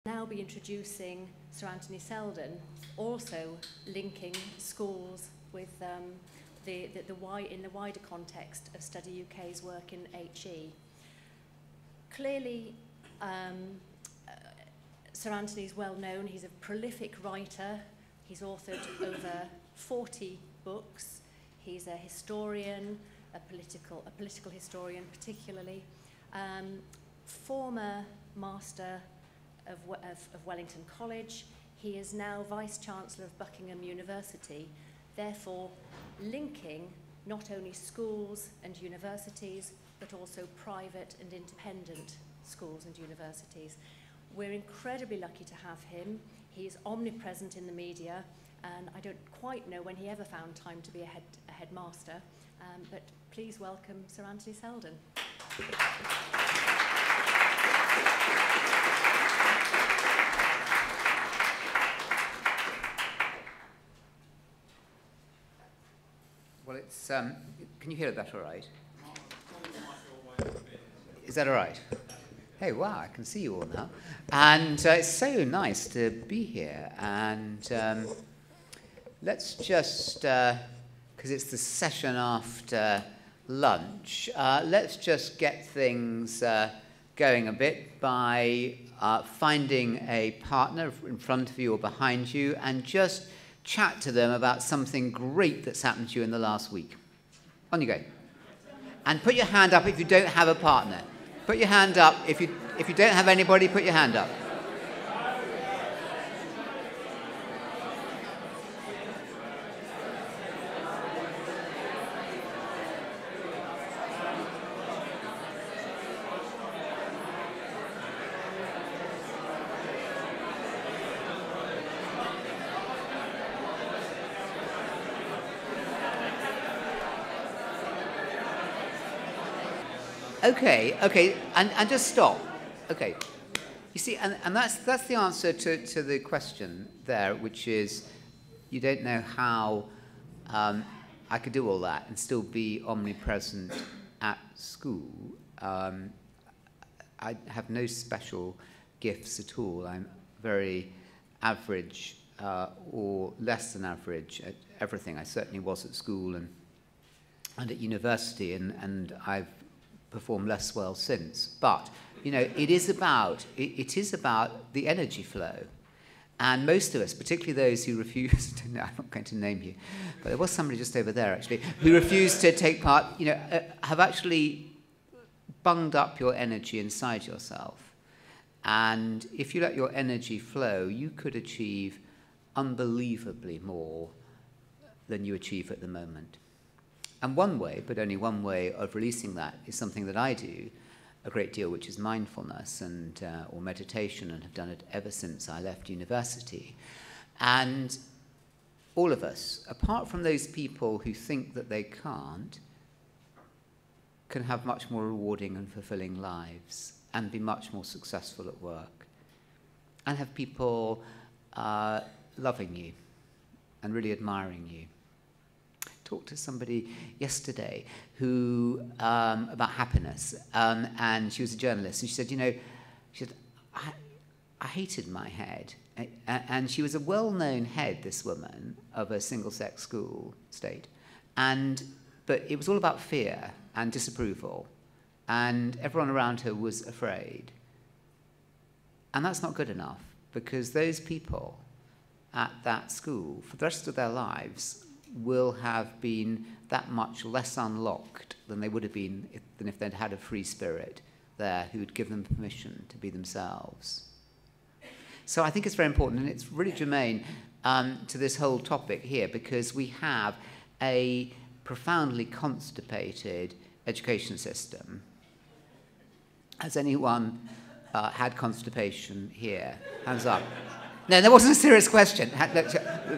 Now be introducing Sir Anthony Seldon, also linking schools with in the wider context of Study UK's work in HE. Clearly, Sir Anthony is well known. He's a prolific writer. He's authored over 40 books. He's a historian, a political historian particularly, former Master of Wellington College. He is now Vice-Chancellor of Buckingham University, therefore linking not only schools and universities, but also private and independent schools and universities. We're incredibly lucky to have him. He is omnipresent in the media, and I don't quite know when he ever found time to be a headmaster, but please welcome Sir Anthony Seldon. Well, it's, can you hear that all right? Is that all right? Hey, wow, I can see you all now. And it's so nice to be here. And let's just, because it's the session after lunch, let's just get things going a bit by finding a partner in front of you or behind you and just chat to them about something great that's happened to you in the last week. On you go. And put your hand up if you don't have a partner. Put your hand up. If you don't have anybody, put your hand up. Okay, and just stop. Okay, you see, and that's the answer to the question there, which is you don't know how I could do all that and still be omnipresent at school. I have no special gifts at all. I'm very average or less than average at everything. I certainly was at school and at university, and I've performed less well since. But, you know, it is about the energy flow. And most of us, particularly those who refused, no, I'm not going to name you, but there was somebody just over there, actually, who refused to take part, you know, have actually bunged up your energy inside yourself. And if you let your energy flow, you could achieve unbelievably more than you achieve at the moment. And one way, but only one way, of releasing that is something that I do a great deal, which is mindfulness and or meditation, and have done it ever since I left university. And all of us, apart from those people who think that they can't, can have much more rewarding and fulfilling lives and be much more successful at work and have people loving you and really admiring you. Talked to somebody yesterday who about happiness, and she was a journalist, and she said, you know, I hated my head, and she was a well-known head, this woman, of a single-sex school state, but it was all about fear and disapproval, and everyone around her was afraid, and that's not good enough, because those people at that school for the rest of their lives will have been that much less unlocked than they would have been if they'd had a free spirit there who would give them permission to be themselves. So I think it's very important, and it's really germane to this whole topic here, because we have a profoundly constipated education system. Has anyone had constipation here? Hands up. No, that wasn't a serious question.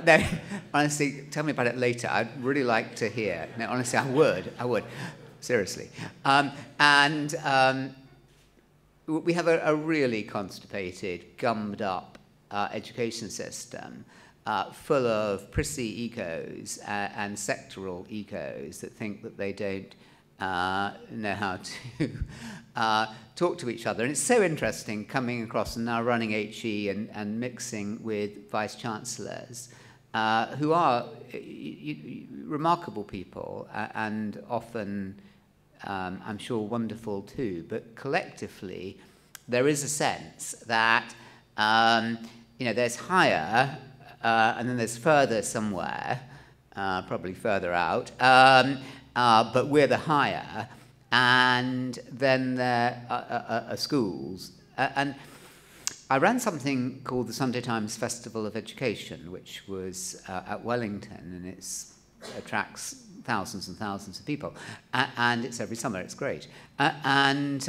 No, honestly, tell me about it later. I'd really like to hear. No, honestly, I would. Seriously. We have a really constipated, gummed up education system full of prissy egos and sectoral egos that think that they don't know how to talk to each other. And it's so interesting coming across and now running HE and mixing with Vice-Chancellors who are remarkable people and often, I'm sure, wonderful too. But collectively, there is a sense that there's higher and then there's further somewhere, probably further out, but we're the higher, and then there are schools. And I ran something called the Sunday Times Festival of Education, which was at Wellington, and it attracts thousands and thousands of people. And it's every summer, it's great. And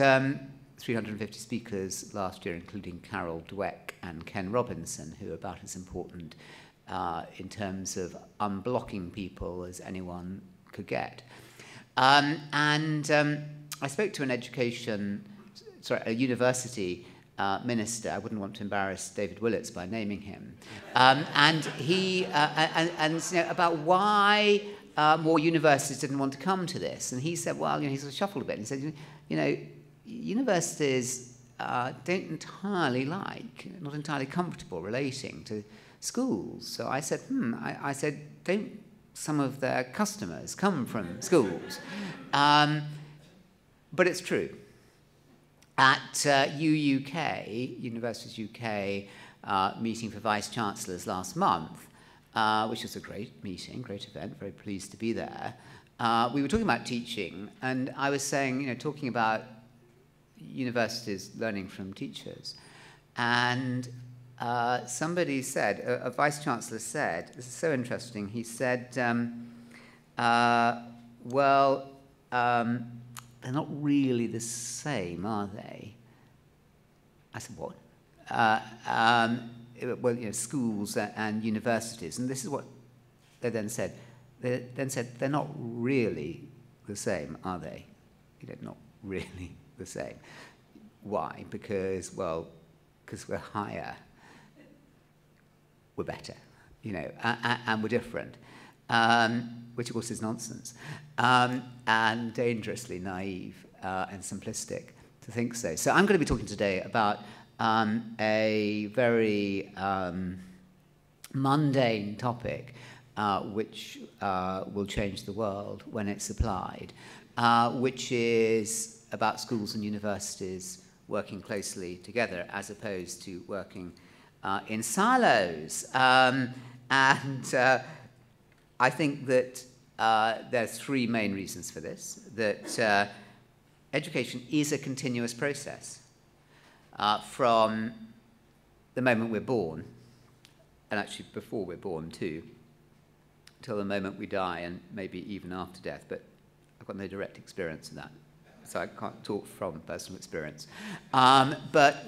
350 speakers last year, including Carol Dweck and Ken Robinson, who are about as important in terms of unblocking people as anyone could get. I spoke to a university minister. I wouldn't want to embarrass David Willits by naming him. And he about why more universities didn't want to come to this. And he said, well, he sort of shuffled a bit and said, universities not entirely comfortable relating to schools. So I said, I said, don't some of their customers come from schools? But it's true. At UUK, Universities UK, meeting for Vice-Chancellors last month, which was a great meeting, great event, very pleased to be there, we were talking about teaching, and I was saying, talking about universities learning from teachers. And somebody said, a Vice-Chancellor said, this is so interesting, he said, they're not really the same, are they? I said, what? Schools and universities. And this is what they then said. They then said, they're not really the same, are they? Not really the same. Why? Because we're higher. We're better, and we're different. Which of course is nonsense, and dangerously naive and simplistic to think so. So I'm going to be talking today about a very mundane topic which will change the world when it's applied, which is about schools and universities working closely together as opposed to working in silos. I think that there are three main reasons for this, that education is a continuous process from the moment we're born, and actually before we're born too, till the moment we die, and maybe even after death, but I've got no direct experience of that, so I can't talk from personal experience. But,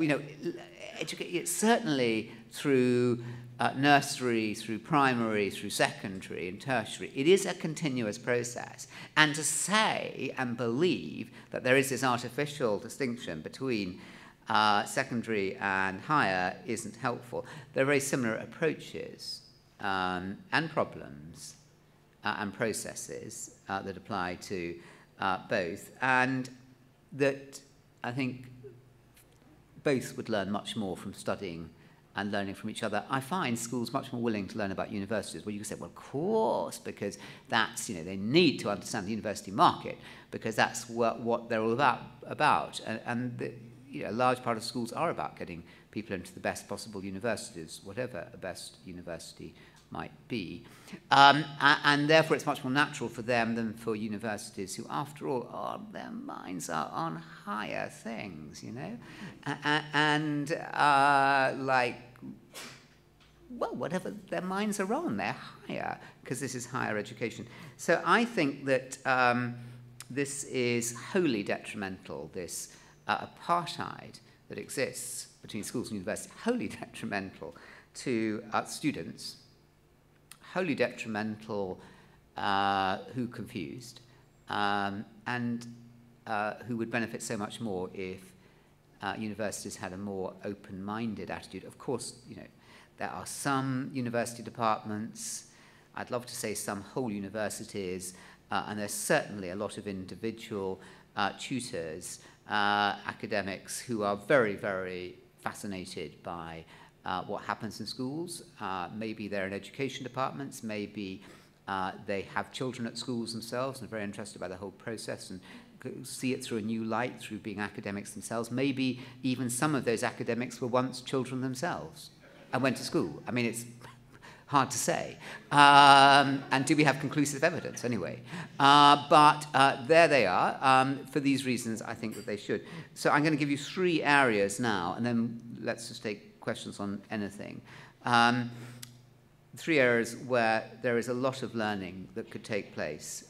it's certainly through nursery, through primary, through secondary and tertiary. It is a continuous process. And to say and believe that there is this artificial distinction between secondary and higher isn't helpful. There are very similar approaches and problems and processes that apply to both, and that I think both would learn much more from studying and learning from each other. I find schools much more willing to learn about universities. Well, you can say, well, of course, because that's, they need to understand the university market, because that's what they're all about. And a large part of schools are about getting people into the best possible universities, whatever a best university might be. And therefore, it's much more natural for them than for universities who, after all, their minds are on higher things, and whatever their minds are on, they're higher, because this is higher education. So I think that this is wholly detrimental, this apartheid that exists between schools and universities, wholly detrimental to students, wholly detrimental who confused, and who would benefit so much more if universities had a more open-minded attitude. Of course, there are some university departments, I'd love to say some whole universities, and there's certainly a lot of individual tutors, academics who are very, very fascinated by what happens in schools. Maybe they're in education departments, maybe they have children at schools themselves and are very interested by the whole process and see it through a new light through being academics themselves. Maybe even some of those academics were once children themselves and went to school. I mean, it's hard to say. And do we have conclusive evidence anyway? But there they are. For these reasons, I think that they should. So I'm going to give you 3 areas now, and then let's just take questions on anything. 3 areas where there is a lot of learning that could take place.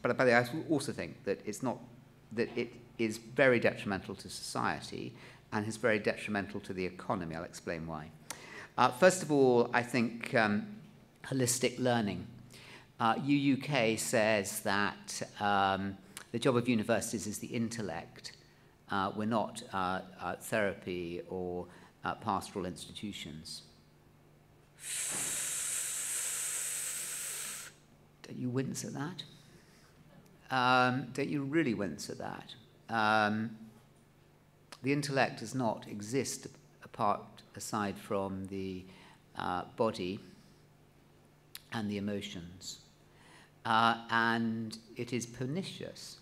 But by the way, I also think that it is very detrimental to society and is very detrimental to the economy. I'll explain why. First of all, I think holistic learning. UUK says that the job of universities is the intellect. We're not therapy or pastoral institutions. Don't you wince at that? Don't you really wince at that? The intellect does not exist aside from the body and the emotions. And it is pernicious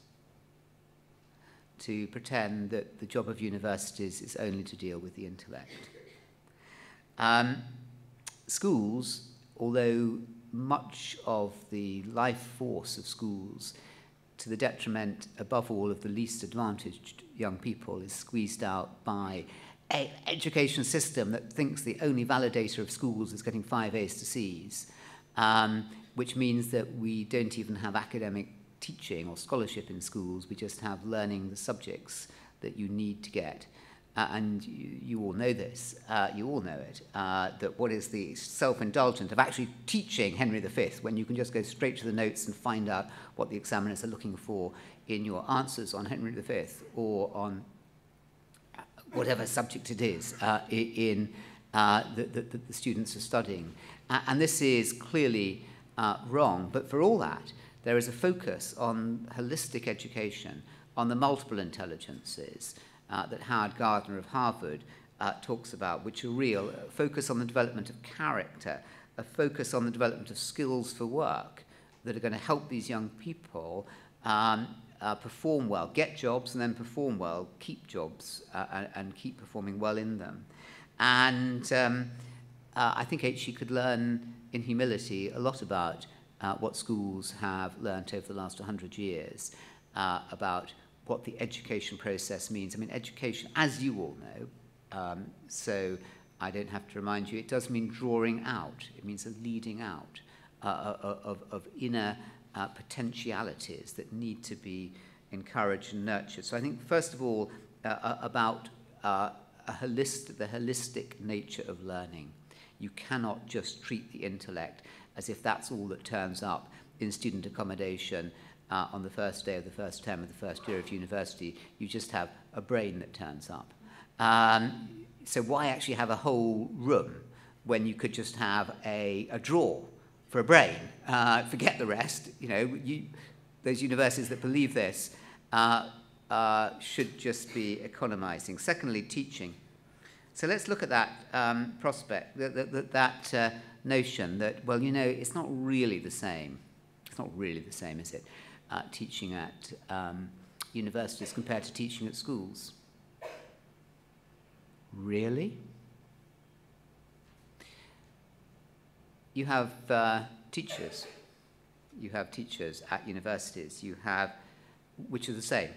to pretend that the job of universities is only to deal with the intellect. Schools, although much of the life force of schools, to the detriment, above all, of the least advantaged young people, is squeezed out by an education system that thinks the only validator of schools is getting 5 A's to C's, which means that we don't even have academic teaching or scholarship in schools. We just have learning the subjects that you need to get. And you all know this, you all know it, that what is the self-indulgent of actually teaching Henry V when you can just go straight to the notes and find out what the examiners are looking for in your answers on Henry V or on whatever subject it is the students are studying. And this is clearly wrong, but for all that, there is a focus on holistic education, on the multiple intelligences, that Howard Gardner of Harvard talks about, which are real, a focus on the development of character, a focus on the development of skills for work that are going to help these young people perform well, get jobs and then perform well, keep jobs and keep performing well in them. And I think H.E. could learn in humility a lot about what schools have learnt over the last 100 years about what the education process means. I mean, education, as you all know, so I don't have to remind you, it does mean drawing out. It means a leading out of inner potentialities that need to be encouraged and nurtured. So I think, first of all, about the holistic nature of learning. You cannot just treat the intellect as if that's all that turns up in student accommodation on the first day of the first term of the first year of university. You just have a brain that turns up. So why actually have a whole room when you could just have a drawer for a brain? Forget the rest. You know, those universities that believe this should just be economizing. Secondly, teaching. So let's look at that prospect, that notion that, well, you know, it's not really the same. It's not really the same, is it? Teaching at universities compared to teaching at schools. Really? You have teachers. You have teachers at universities. You have, which are the same.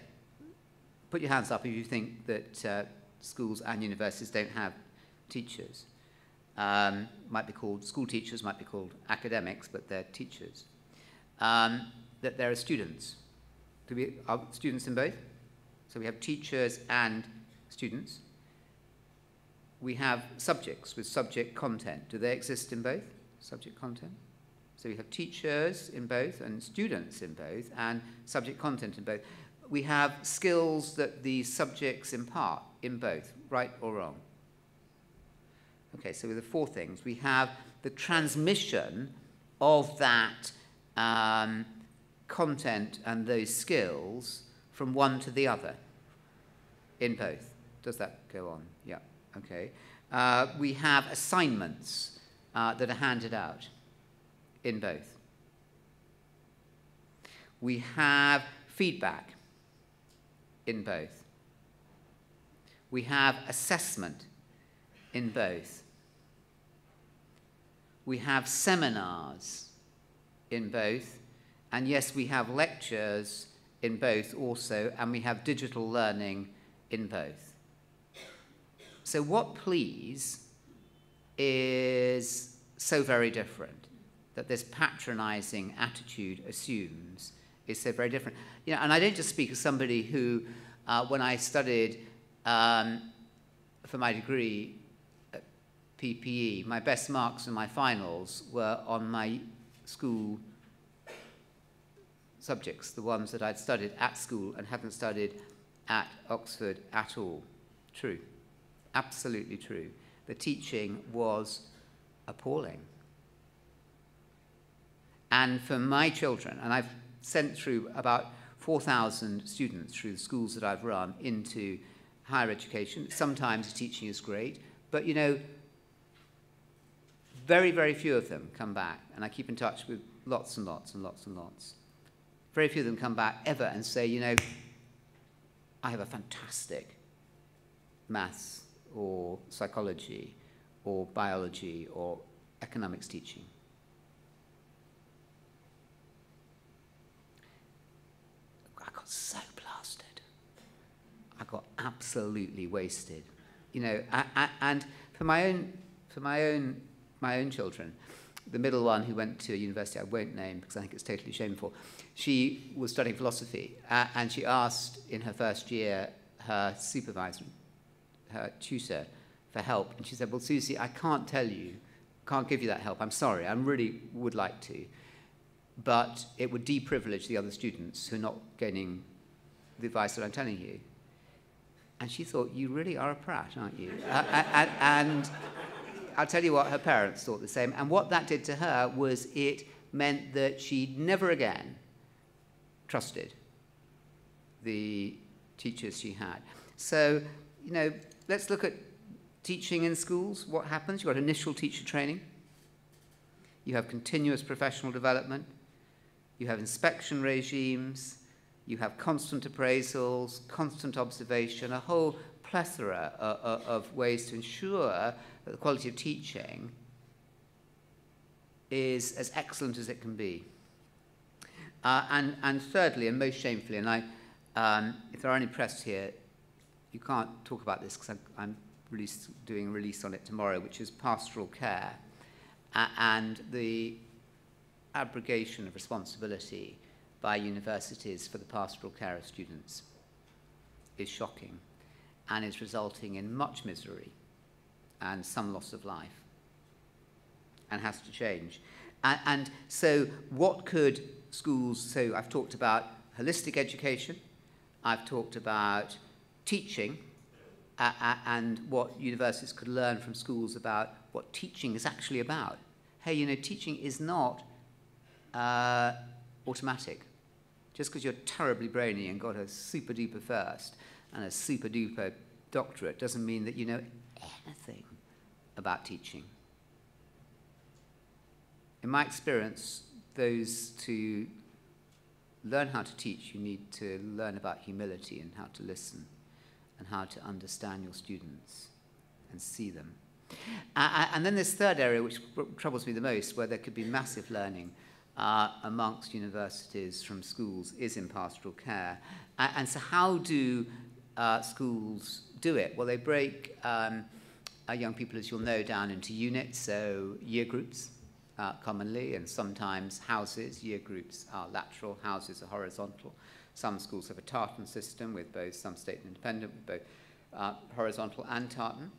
Put your hands up if you think that schools and universities don't have teachers. Might be called school teachers, might be called academics, but they're teachers. That there are students. Are students in both? So we have teachers and students. We have subjects with subject content. Do they exist in both? Subject content? So we have teachers in both and students in both and subject content in both. We have skills that the subjects impart in both, right or wrong? Okay, so with the 4 things, we have the transmission of that content and those skills from one to the other in both. Does that go on? Yeah, okay. We have assignments that are handed out in both. We have feedback in both. We have assessment in both. We have seminars in both. And yes, we have lectures in both also, and we have digital learning in both. So what, please, is so very different that this patronizing attitude assumes is so very different? You know, and I don't just speak as somebody who, when I studied for my degree at PPE, my best marks in my finals were on my school subjects, the ones that I'd studied at school and hadn't studied at Oxford at all. True. Absolutely true. The teaching was appalling. And for my children, and I've sent through about 4,000 students through the schools that I've run into higher education. Sometimes the teaching is great, but you know, very, very few of them come back, and I keep in touch with lots and lots and lots and lots. Very few of them come back ever and say, you know, I have a fantastic maths or psychology or biology or economics teaching. I got so blasted. I got absolutely wasted. You know, and for my own children, the middle one who went to a university I won't name because I think it's totally shameful, she was studying philosophy, and she asked in her first year her supervisor, her tutor, for help. And she said, well, Susie, I can't tell you, can't give you that help. I'm sorry, I really would like to. But it would deprivilege the other students who are not gaining the advice that I'm telling you. And she thought, you really are a prat, aren't you? And I'll tell you what, her parents thought the same. And what that did to her was it meant that she never again trusted the teachers she had. So, you know, let's look at teaching in schools. What happens? You've got initial teacher training. You have continuous professional development. You have inspection regimes. You have constant appraisals, constant observation, a whole plethora of ways to ensure that the quality of teaching is as excellent as it can be. And thirdly, and most shamefully, and if there are any press here, you can't talk about this because I'm doing a release on it tomorrow, which is pastoral care, and the abrogation of responsibility by universities for the pastoral care of students is shocking and is resulting in much misery and some loss of life and has to change. And so what could schools, so I've talked about holistic education, I've talked about teaching, and what universities could learn from schools about what teaching is actually about. Hey, you know, teaching is not automatic. Just because you're terribly brainy and got a super duper first and a super duper doctorate doesn't mean that you know anything about teaching. In my experience, those to learn how to teach, you need to learn about humility and how to listen and how to understand your students and see them. And then this third area, which troubles me the most, where there could be massive learning amongst universities from schools, is in pastoral care. And so how do schools do it? Well, they break young people, as you'll know, down into units, so year groups commonly, and sometimes houses. Year groups are lateral, houses are horizontal. Some schools have a tartan system with both some state and independent, with both horizontal and tartan.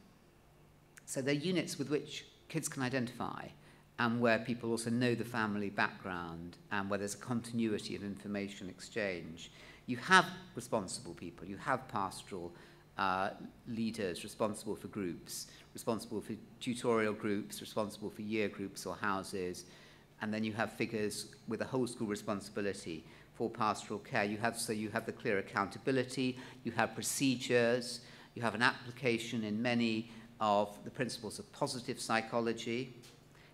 So they're units with which kids can identify and where people also know the family background and where there's a continuity of information exchange. You have responsible people, you have pastoral leaders responsible for groups, responsible for tutorial groups, responsible for year groups or houses, and then you have figures with a whole school responsibility for pastoral care. You have the clear accountability, you have procedures, you have an application in many of the principles of positive psychology.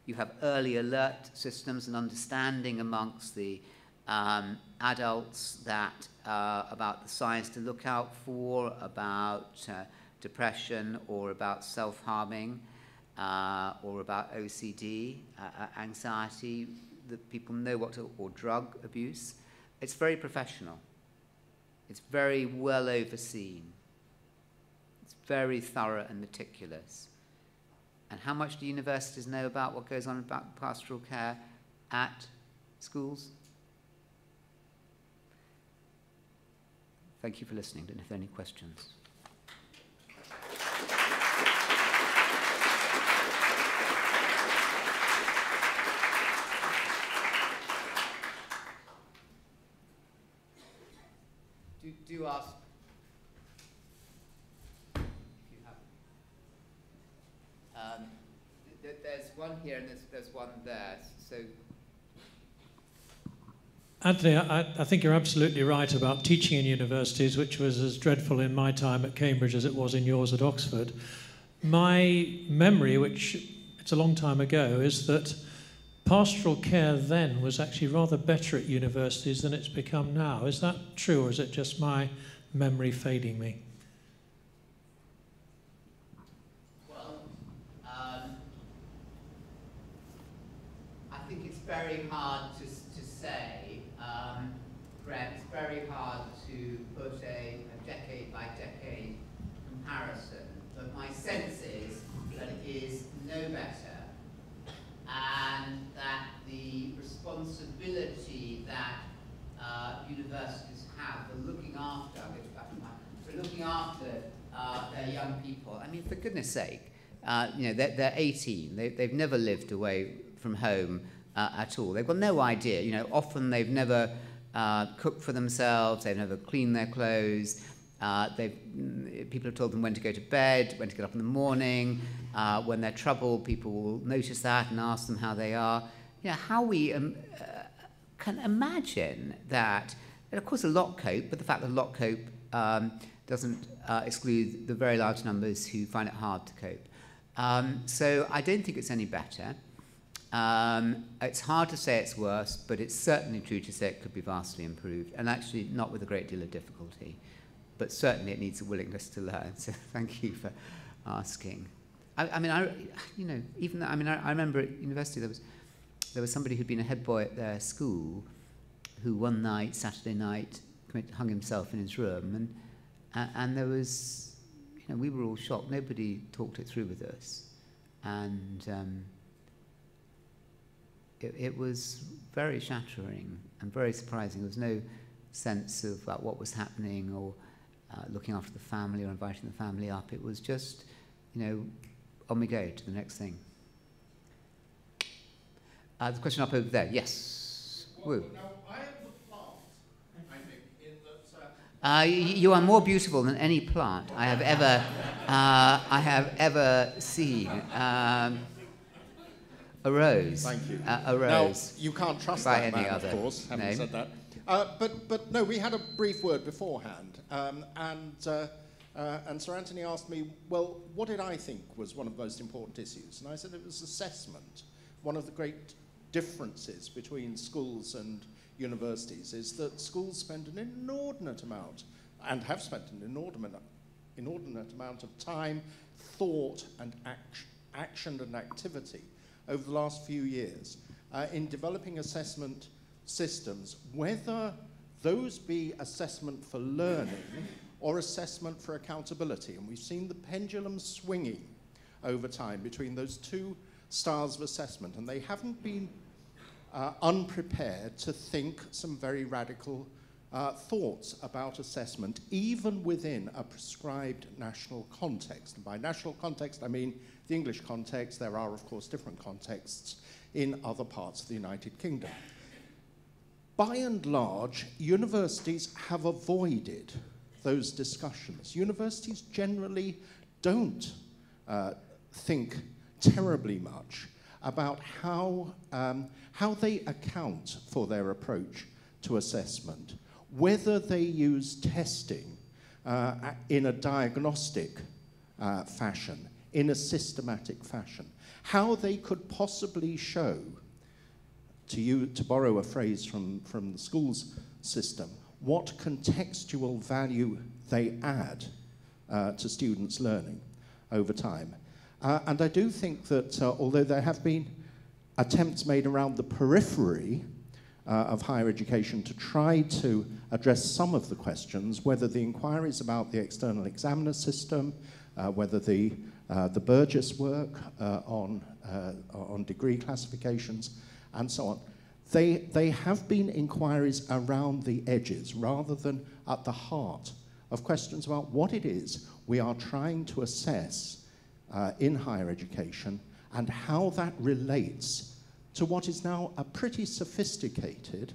You have early alert systems and understanding amongst the adults that about the signs to look out for, about depression or about self-harming or about OCD, anxiety, that people know what to, or drug abuse. It's very professional. It's very well overseen. It's very thorough and meticulous. And how much do universities know about what goes on about pastoral care at schools? Thank you for listening. Don't know if there are any questions. Do ask if you have. There's one here and there's one there. So, Anthony, I think you're absolutely right about teaching in universities, which was as dreadful in my time at Cambridge as it was in yours at Oxford. My memory, which it's a long time ago, is that pastoral care then was actually rather better at universities than it's become now. Is that true, or is it just my memory fading me? Well, I think it's very hard to say, Graham, it's very hard to put a decade-by-decade comparison, but my sense is that it is no better, and that the responsibility that universities have for looking after, their young people. I mean, for goodness sake, they're 18. They've never lived away from home at all. They've got no idea. Often they've never cooked for themselves. They've never cleaned their clothes. People have told them when to go to bed, when to get up in the morning. When they're troubled, people will notice that and ask them how they are. How we can imagine that. And of course, a lot cope, but the fact that a lot cope doesn't exclude the very large numbers who find it hard to cope. So I don't think it's any better. It's hard to say it's worse, but it's certainly true to say it could be vastly improved, and actually not with a great deal of difficulty. But certainly it needs a willingness to learn. So thank you for asking. I remember at university there was somebody who'd been a head boy at their school who one night, Saturday night, hung himself in his room, and there was, we were all shocked. Nobody talked it through with us, and it was very shattering and very surprising. There was no sense of what was happening or looking after the family or inviting the family up. It was just, on we go to the next thing. The question up over there, yes. Well, now, I am the plant, I think, in that... You are more beautiful than any plant I have ever seen. A rose. Thank you. A rose. Now, you can't trust by that any man, other of course, having name. said that. But no, we had a brief word beforehand, and Sir Anthony asked me, well, what did I think was one of the most important issues? And I said it was assessment. One of the great differences between schools and universities is that schools spend an inordinate amount, and have spent an inordinate amount of time, thought, and action and activity over the last few years in developing assessment systems, whether those be assessment for learning or assessment for accountability. And we've seen the pendulum swinging over time between those two styles of assessment, and they haven't been unprepared to think some very radical thoughts about assessment, even within a prescribed national context. And by national context, I mean the English context. There are, of course, different contexts in other parts of the United Kingdom. By and large, universities have avoided those discussions. Universities generally don't think terribly much about how they account for their approach to assessment, whether they use testing in a diagnostic fashion, in a systematic fashion, how they could possibly show, to borrow a phrase from the schools system, what contextual value they add to students' learning over time. And I do think that although there have been attempts made around the periphery of higher education to try to address some of the questions, whether the inquiries about the external examiner system, whether the Burgess work on degree classifications, and so on, they have been inquiries around the edges rather than at the heart of questions about what it is we are trying to assess in higher education and how that relates to what is now a pretty sophisticated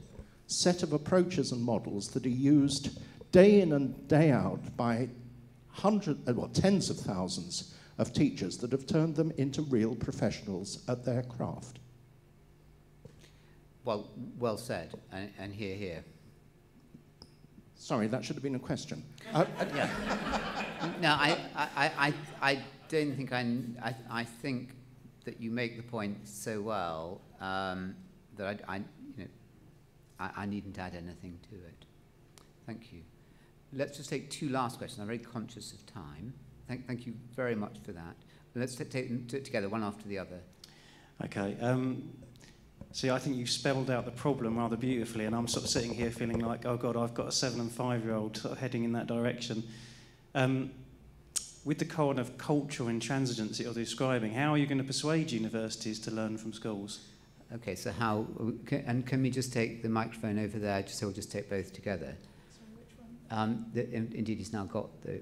set of approaches and models that are used day in and day out by tens of thousands of teachers that have turned them into real professionals at their craft. Well said, and here. Sorry, that should have been a question. Yeah. No, I don't think I think that you make the point so well that I needn't add anything to it. Thank you. Let's just take two last questions. I'm very conscious of time. Thank you very much for that. Let's take them together, one after the other. Okay. See, I think you've spelled out the problem rather beautifully, and I'm sort of sitting here feeling like, oh God, I've got a 7- and 5-year-old sort of heading in that direction. With the kind of cultural intransigence that you're describing, how are you going to persuade universities to learn from schools? Okay, so how, and can we just take the microphone over there, just so we'll just take both together? Sorry, which one? Indeed, he's now got the,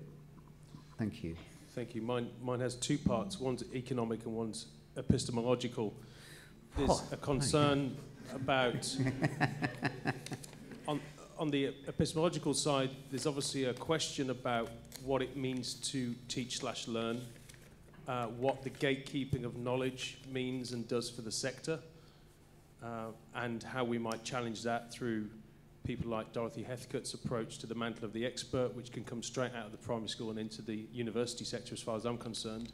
thank you. Thank you. Mine has two parts. One's economic and one's epistemological. There's a concern about, on the epistemological side, there's obviously a question about what it means to teach/learn, what the gatekeeping of knowledge means and does for the sector, and how we might challenge that through people like Dorothy Heathcote's approach to the mantle of the expert, which can come straight out of the primary school and into the university sector as far as I'm concerned.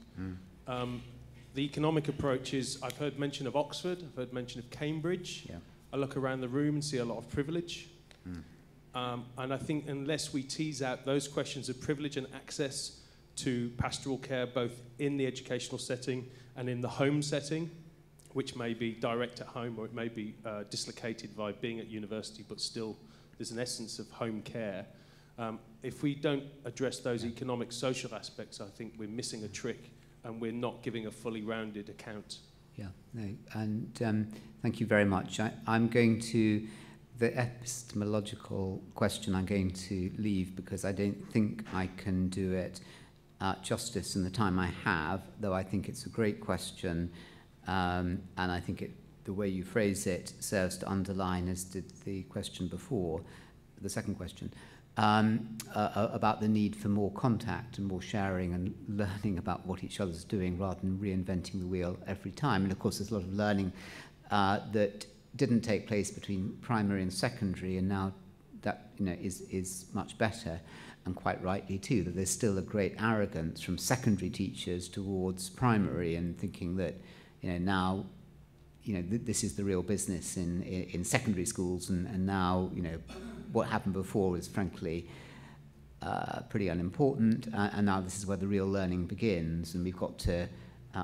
The economic approach is, I've heard mention of Oxford, I've heard mention of Cambridge. Yeah. I look around the room and see a lot of privilege. And I think unless we tease out those questions of privilege and access to pastoral care, both in the educational setting and in the home setting, which may be direct at home or it may be dislocated by being at university, but still there's an essence of home care. If we don't address those economic, social aspects, I think we're missing a trick and we're not giving a fully rounded account. Yeah, no, and thank you very much. I'm going to, the epistemological question I'm going to leave because I don't think I can do it justice in the time I have, though I think it's a great question, and I think the way you phrase it serves to underline, as did the question before, the second question, about the need for more contact and more sharing and learning about what each other's doing rather than reinventing the wheel every time. And of course there's a lot of learning that didn't take place between primary and secondary, and now that is much better, and quite rightly too, that there's still a great arrogance from secondary teachers towards primary and thinking that now this is the real business in secondary schools, and now what happened before is frankly pretty unimportant, and now this is where the real learning begins, and we've got to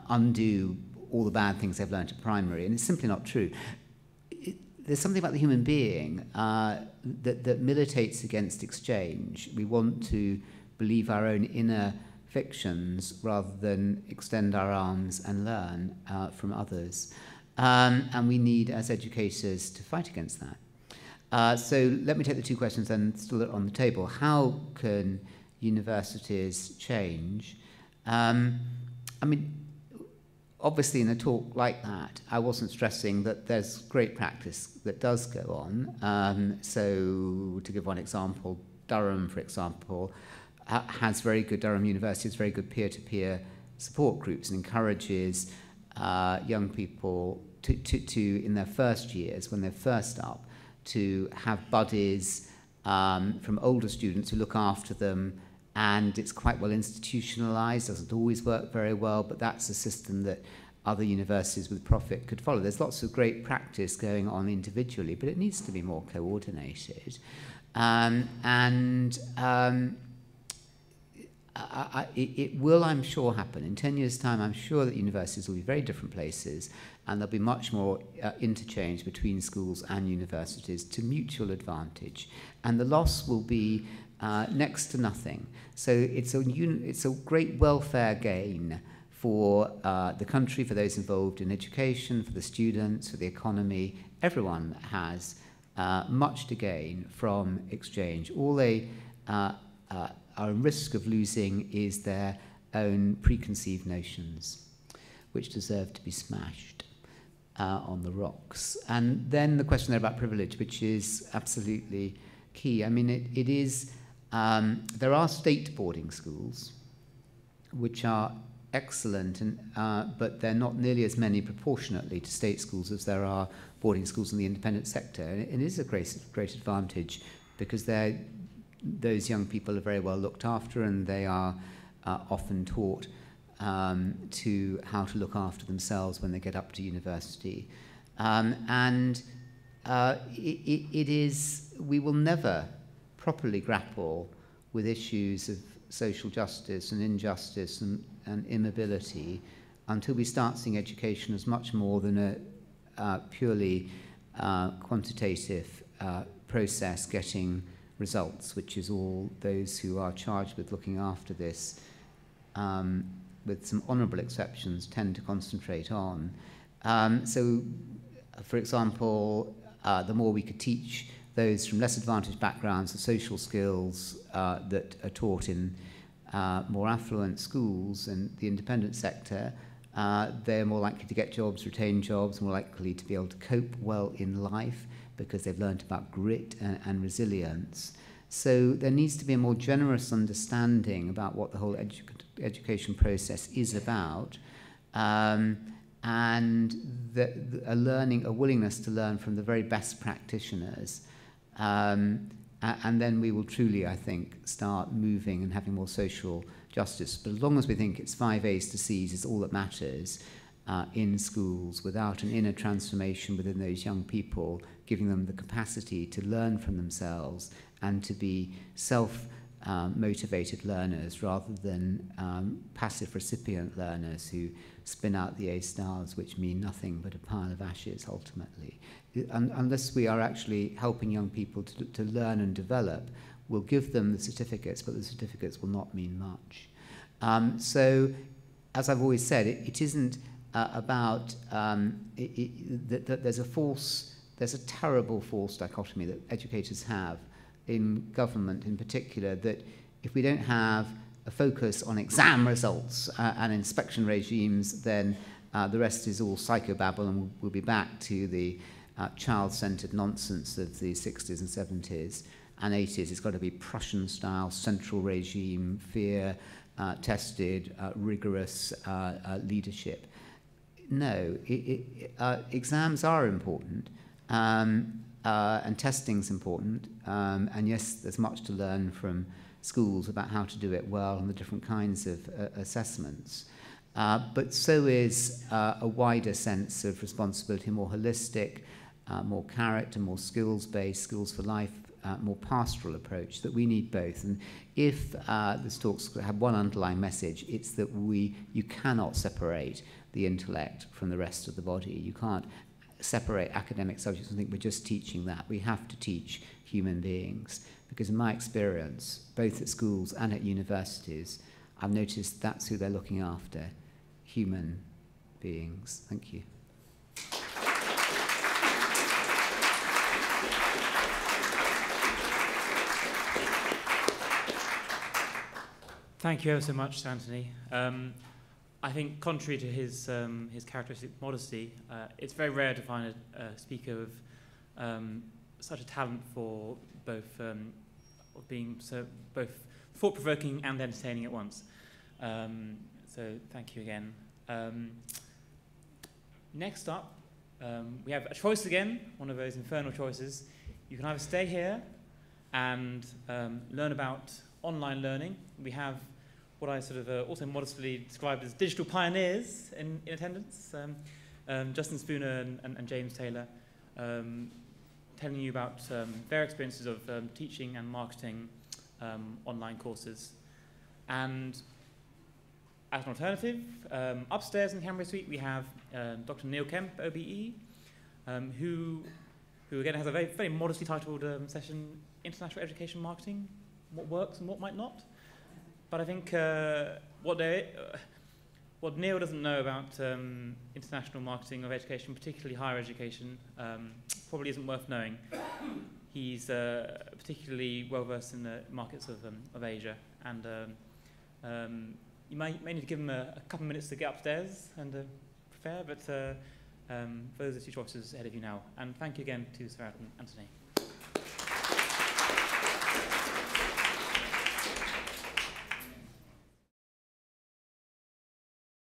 undo all the bad things they've learned at primary, and it's simply not true. There's something about the human being that militates against exchange. We want to believe our own inner fictions rather than extend our arms and learn from others. And we need, as educators, to fight against that. So let me take the two questions then still on the table. How can universities change? Obviously in a talk like that, I wasn't stressing that there's great practice that does go on. So to give one example, Durham, for example, has very good, Durham University has very good peer-to-peer support groups and encourages young people to in their first years, when they're first up, to have buddies from older students who look after them, and it's quite well institutionalized, doesn't always work very well, but that's a system that other universities with profit could follow. There's lots of great practice going on individually, but it needs to be more coordinated. It will, I'm sure, happen. In 10 years' time, I'm sure that universities will be very different places, and there'll be much more interchange between schools and universities to mutual advantage. And the loss will be next to nothing. So it's a great welfare gain for the country, for those involved in education, for the students, for the economy. Everyone has much to gain from exchange. All they are at risk of losing is their own preconceived notions, which deserve to be smashed on the rocks. And then the question there about privilege, which is absolutely key. I mean, it is, there are state boarding schools, which are excellent, but they're not nearly as many proportionately to state schools as there are boarding schools in the independent sector. And it is a great advantage because those young people are very well looked after, and they are often taught to how to look after themselves when they get up to university. We will never properly grapple with issues of social justice and injustice and immobility until we start seeing education as much more than a purely quantitative process getting results, which is all those who are charged with looking after this, with some honourable exceptions, tend to concentrate on. So, for example, the more we could teach those from less advantaged backgrounds the social skills that are taught in more affluent schools and the independent sector, they're more likely to get jobs, retain jobs, more likely to be able to cope well in life because they've learned about grit and resilience. So there needs to be a more generous understanding about what the whole education process is about, and a willingness to learn from the very best practitioners. And then we will truly, I think, start moving and having more social justice. But as long as we think it's 5 A's to C's is all that matters in schools, without an inner transformation within those young people, giving them the capacity to learn from themselves and to be self-motivated learners rather than passive recipient learners who spin out the A stars, which mean nothing but a pile of ashes ultimately. Unless we are actually helping young people to learn and develop, we'll give them the certificates, but the certificates will not mean much. So, as I've always said, it isn't about there's a terrible false dichotomy that educators have in government in particular, that if we don't have a focus on exam results and inspection regimes, then the rest is all psychobabble, and we'll be back to the child-centered nonsense of the 60s and 70s and 80s. It's got to be Prussian-style central regime, fear-tested, rigorous leadership. No, exams are important, and testing's important, and yes, there's much to learn from schools about how to do it well and the different kinds of assessments. But so is a wider sense of responsibility, more holistic, more character, more skills-based, skills for life, more pastoral approach, that we need both. And if this talks have one underlying message, it's that you cannot separate the intellect from the rest of the body. You can't separate academic subjects and think we're just teaching that. We have to teach human beings, because in my experience, both at schools and at universities, I've noticed that's who they're looking after, human beings. Thank you. Thank you ever so much, Anthony. I think, contrary to his characteristic modesty, it's very rare to find a speaker with such a talent for both being both thought-provoking and entertaining at once. So thank you again. Next up, we have a choice again, one of those infernal choices. you can either stay here and learn about online learning. We have what I sort of also modestly described as digital pioneers in attendance, Justin Spooner and James Taylor, telling you about their experiences of teaching and marketing online courses. And as an alternative, upstairs in the Cambridge Suite we have Dr. Neil Kemp, OBE, who again has a very modestly titled session, International Education Marketing, what works and what might not. But I think what Neil doesn't know about international marketing of education, particularly higher education, probably isn't worth knowing. He's particularly well versed in the markets of Asia, and you may need to give him a couple of minutes to get upstairs and prepare, but those are two choices ahead of you now. And thank you again to Sir Anthony.